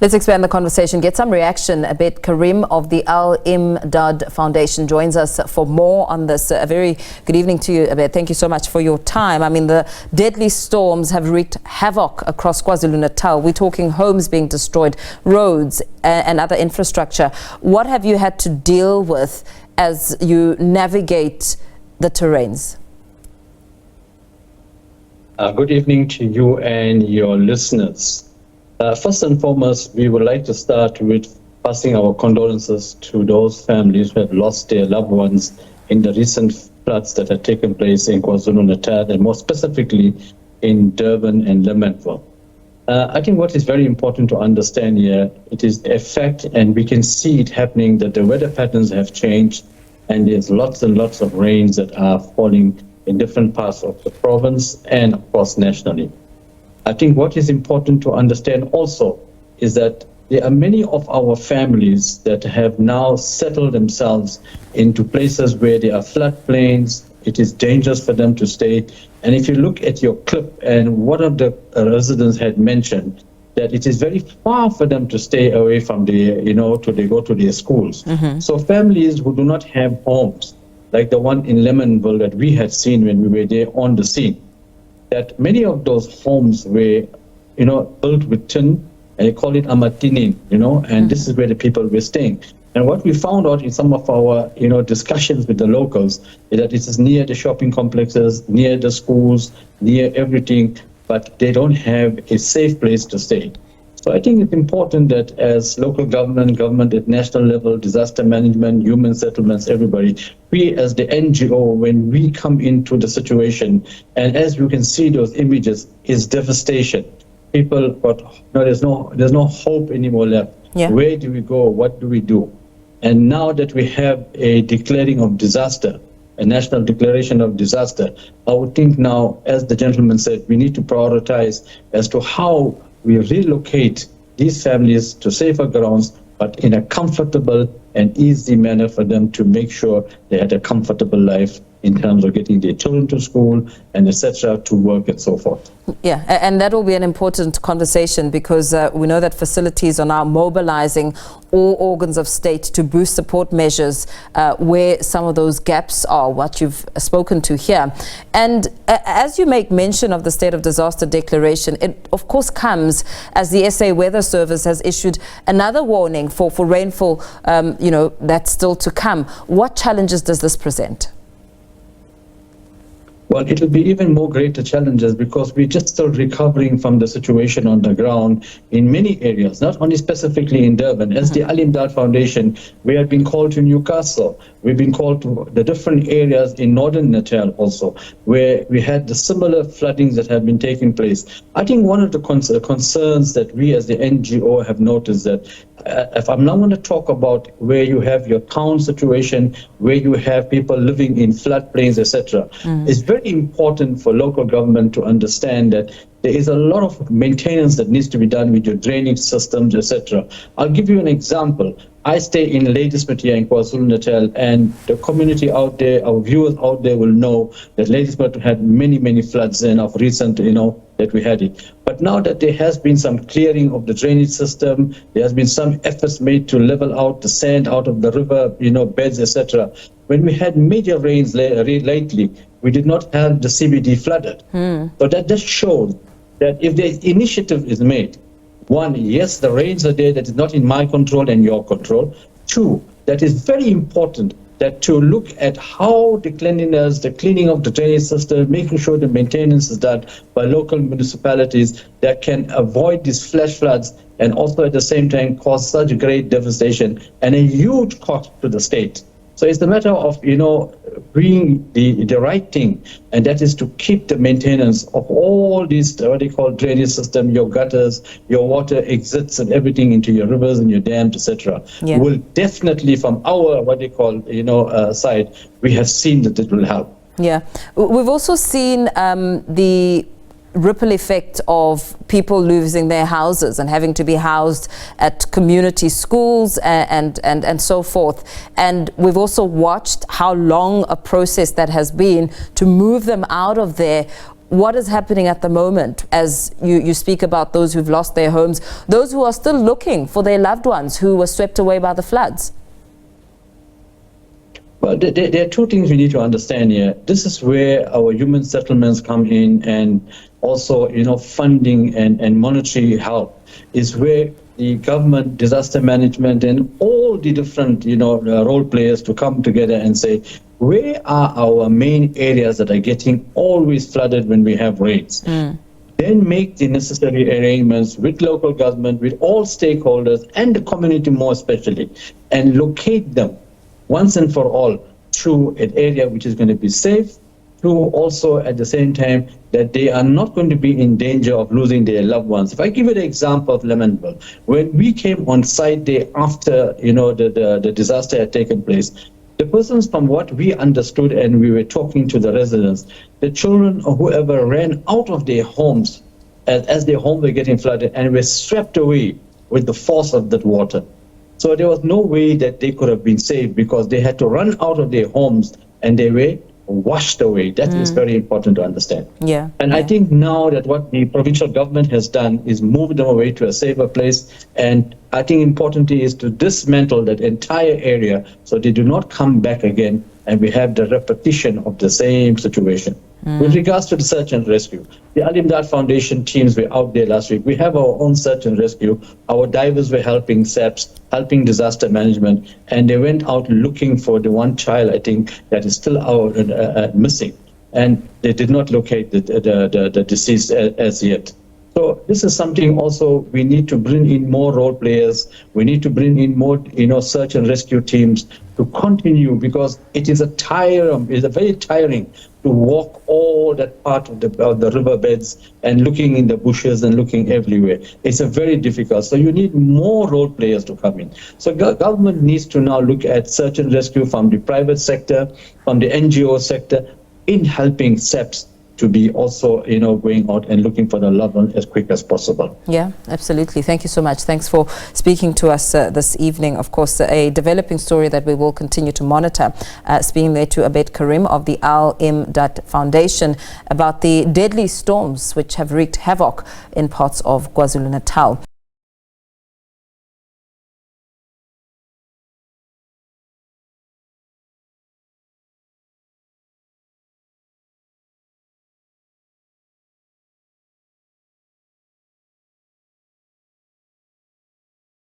Let's expand the conversation, get some reaction. Abed Karrim of the Al-Im-daad Foundation joins us for more on this. A very good evening to you, Abed. Thank you so much for your time. I mean, the deadly storms have wreaked havoc across KwaZulu-Natal. We're talking homes being destroyed, roads and other infrastructure. What have you had to deal with as you navigate the terrains? Good evening to you and your listeners. First and foremost, we would like to start with passing our condolences to those families who have lost their loved ones in the recent floods that have taken place in KwaZulu-Natal, and more specifically in Durban and Lemanville. I think what is very important to understand here, it is the effect, and we can see it happening, that the weather patterns have changed, and there's lots and lots of rains that are falling in different parts of the province and, of course, nationally. I think what is important to understand also is that there are many of our families that have now settled themselves into places where there are floodplains. It is dangerous for them to stay. And if you look at your clip, and one of the residents had mentioned that it is very far for them to stay away from the, they go to their schools. Mm-hmm. So families who do not have homes, like the one in Lemanville that we had seen when we were there on the scene, that many of those homes were, built with tin, and they call it amatinin, and mm-hmm. This is where the people were staying. And what we found out in some of our, discussions with the locals is that it is near the shopping complexes, near the schools, near everything, but they don't have a safe place to stay. So I think it's important that as local government at national level, disaster management, human settlements, everybody, we as the NGO, when we come into the situation, and as you can see those images, is devastation. People, but there's no hope anymore left. Yeah. Where do we go? What do we do? And now that we have a declaring of disaster, a national declaration of disaster, I would think now, as the gentleman said, we need to prioritize as to how we relocate these families to safer grounds, but in a comfortable and easy manner for them to make sure they had a comfortable life in terms of getting their children to school and etc. to work and so forth. Yeah, and that will be an important conversation because we know that facilities are now mobilizing all organs of state to boost support measures where some of those gaps are, what you've spoken to here. And as you make mention of the state of disaster declaration, it of course comes as the SA Weather Service has issued another warning for rainfall, that's still to come. What challenges does this present? Well, it will be even more greater challenges because we're just still recovering from the situation on the ground in many areas, not only specifically in Durban. As the Al-Im-daad Foundation, we have been called to Newcastle. We've been called to the different areas in northern Natal also, where we had the similar floodings that have been taking place. I think one of the concerns that we as the NGO have noticed that if I'm not going to talk about where you have your town situation, where you have people living in floodplains, etc., it's very important for local government to understand that there is a lot of maintenance that needs to be done with your drainage systems, etc. I'll give you an example. I stay in Ladysmith here in KwaZulu-Natal, and the community out there, our viewers out there will know that Ladysmith had many, many floods in of recent, that we had it. But now that there has been some clearing of the drainage system, there has been some efforts made to level out the sand out of the river, beds, etc. When we had major rains lately, we did not have the CBD flooded. So that just shows that if the initiative is made, one, yes, the rains are there, that is not in my control and your control. Two, that is very important that to look at how the cleanliness, the cleaning of the drainage system, making sure the maintenance is done by local municipalities that can avoid these flash floods and also at the same time cause such great devastation and a huge cost to the state. So it's a matter of, doing the right thing, and that is to keep the maintenance of all these, what they call drainage system, your gutters, your water exits and everything into your rivers and your dams, etc. Yeah. Will definitely, from our, what they call, side, we have seen that it will help. Yeah. We've also seen the ripple effect of people losing their houses and having to be housed at community schools and so forth. And we've also watched how long a process that has been to move them out of there. what is happening at the moment as you speak about those who've lost their homes, those who are still looking for their loved ones who were swept away by the floods? Well, there are two things we need to understand here. This is where our human settlements come in, and also, funding and monetary help is where the government, disaster management, and all the different, role players to come together and say, where are our main areas that are getting always flooded when we have rains? Then make the necessary arrangements with local government, with all stakeholders, and the community more especially, and locate them once and for all to an area which is going to be safe, to also at the same time that they are not going to be in danger of losing their loved ones. If I give you the example of Lemonville, when we came on site there after the disaster had taken place, the persons, from what we understood and we were talking to the residents, the children or whoever ran out of their homes as their homes were getting flooded and were swept away with the force of that water. So there was no way that they could have been saved because they had to run out of their homes and they were washed away. That is very important to understand. Yeah. And I think now that what the provincial government has done is move them away to a safer place. And I think importantly is to dismantle that entire area so they do not come back again and we have the repetition of the same situation. With regards to the search and rescue, the Al-Im-daad Foundation teams were out there last week. We have our own search and rescue. Our divers were helping SABC, helping disaster management, and they went out looking for the one child, I think, that is still out missing. And they did not locate the deceased as yet. So this is something also we need to bring in more role players. We need to bring in more, search and rescue teams to continue, because it is very tiring to walk all that part of the riverbeds and looking in the bushes and looking everywhere. It's a very difficult. So you need more role players to come in. So government needs to now look at search and rescue from the private sector, from the NGO sector, in helping SABC to be also, going out and looking for the loved one as quick as possible. Yeah, absolutely. Thank you so much. Thanks for speaking to us this evening. Of course, a developing story that we will continue to monitor. Speaking there to Abed Karrim of the Al-Im-daad Foundation about the deadly storms which have wreaked havoc in parts of KwaZulu-Natal.